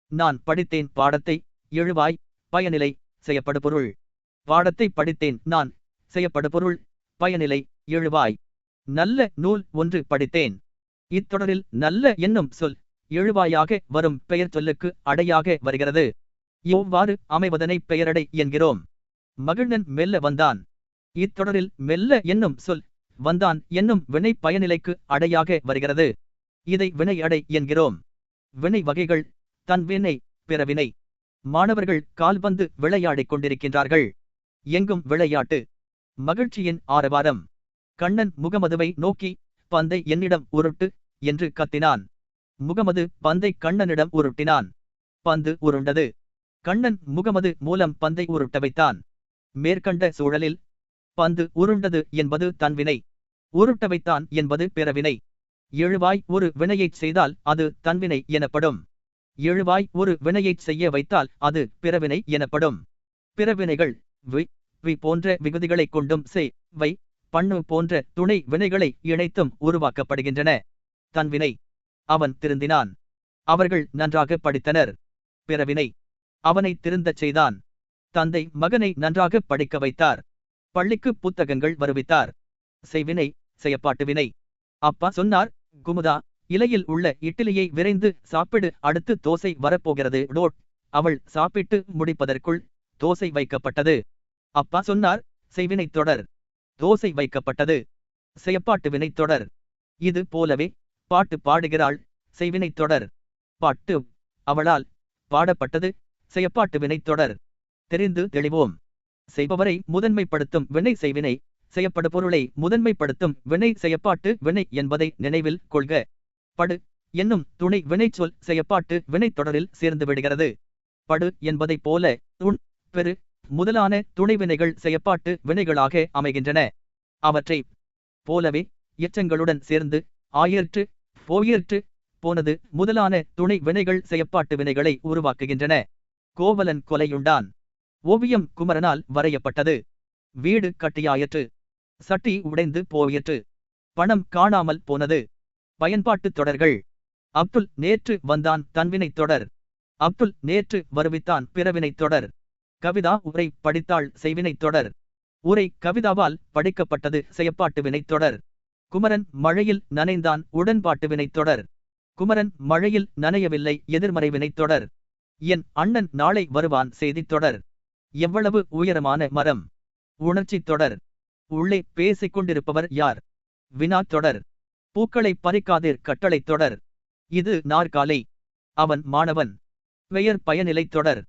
நான் படித்தேன் பாடத்தை. எழுவாய். பயனிலை. செய்யப்படுபொருள். பாடத்தை படித்தேன் நான். செய்யப்படுபொருள். பயனிலை. எழுவாய். நல்ல நூல் ஒன்று படித்தேன். இத்தொடரில் நல்ல என்னும் சொல் எழுவாயாக வரும் பெயர் சொல்லுக்கு அடையாக வருகிறது. இவ்வாறு அமைவதனை பெயரடை என்கிறோம். மகிழ்நன் மெல்ல வந்தான். இத்தொடரில் மெல்ல என்னும் சொல் வந்தான் என்னும் வினை பயனிலைக்கு அடையாக வருகிறது. இதை வினை அடை என்கிறோம். வினை வகைகள். தன்வினை, பிறவினை. மாணவர்கள் கால்பந்து விளையாடிக் கொண்டிருக்கின்றார்கள். எங்கும் விளையாட்டு. மகிழ்ச்சியின் ஆரவாரம். கண்ணன் முகமதுவை நோக்கி, பந்தை என்னிடம் உருட்டு என்று கத்தினான். முகமது பந்தை கண்ணனிடம் உருட்டினான். பந்து உருண்டது. கண்ணன் முகமது மூலம் பந்தை உருட்ட வைத்தான். மேற்கண்ட சூழலில் பந்து உருண்டது என்பது தன்வினை, உருட்ட வைத்தான் என்பது பிறவினை. எழுவாய் ஒரு வினையைச் செய்தால் அது தன்வினை எனப்படும். எழுவாய் ஒரு வினையைச் செய்ய வைத்தால் அது பிறவினை எனப்படும். பிறவினைகள் வி, வி போன்ற விகுதிகளைக் கொண்டும் செய், வை, பண்ணு போன்ற துணை வினைகளை இணைத்தும் உருவாக்கப்படுகின்றன. தன்வினை. அவன் திருந்தினான். அவர்கள் நன்றாக படித்தனர். பிறவினை. அவனை திருந்தச் செய்தான். தந்தை மகனை நன்றாக படிக்க வைத்தார். பள்ளிக்கு புத்தகங்கள் வருவித்தார். செய்வினை, செய்யப்பாட்டு வினை. அப்பா சொன்னார், குமுதா, இலையில் உள்ள இட்லியை விரைந்து சாப்பிடு, அடுத்து தோசை வரப்போகிறது. டோட். அவள் சாப்பிட்டு முடிப்பதற்குள் தோசை வைக்கப்பட்டது. அப்பா சொன்னார், செய்வினை தொடர். தோசை வைக்கப்பட்டது. செய்யப்பாட்டு வினை தொடர். இது போலவே பாட்டு பாடுகிறாள். செய்வினை தொடர். பாட்டு அவளால் பாடப்பட்டது. செய்யப்பாட்டு வினை தொடர். தெரிந்து தெளிவோம். செய்பவரை முதன்மைப்படுத்தும் வினை செய்வினை, செய்யப்படு பொருளை முதன்மைப்படுத்தும் வினை செய்யப்பாட்டு வினை என்பதை நினைவில் கொள்க. படு என்னும் துணை வினைச்சொல் செய்யப்பாட்டு வினை தொடரில் சேர்ந்து விடுகிறது. படு என்பதைப் போல உண், பெரு முதலான துணைவினைகள் செய்யப்பாட்டு வினைகளாக அமைகின்றன. அவற்றை போலவே எச்சங்களுடன் சேர்ந்து ஆயிற்று, போயிற்று, போனது முதலான துணை வினைகள் செய்யப்பாட்டு வினைகளை உருவாக்குகின்றன. கோவலன் கொலையுண்டான். ஓவியம் குமரனால் வரையப்பட்டது. வீடு கட்டியாயிற்று. சட்டி உடைந்து போயிற்று. பணம் காணாமல் போனது. பயன்பாட்டு தொடர்கள். அப்துல் நேற்று வந்தான் தன்வினை தொடர். அப்துல் நேற்று வருவித்தான் பிறவினை தொடர். கவிதா உரை படித்தாள் செய்வினை தொடர். உரை கவிதாவால் படிக்கப்பட்டது செய்யப்பாட்டு வினை தொடர். குமரன் மழையில் நனைந்தான் உடன்பாட்டு வினை தொடர். குமரன் மழையில் நனையவில்லை எதிர்மறை வினை தொடர். என் அண்ணன் நாளை வருவான் செய்தித் தொடர். எவ்வளவு உயரமான மரம். உணர்ச்சி தொடர். உள்ளே பேசிக் கொண்டிருப்பவர் யார். வினா தொடர். பூக்களை பறிக்காதீர் கட்டளை தொடர். இது நாற்காலை. அவன் மாணவன். பெயர் பயனிலை தொடர்.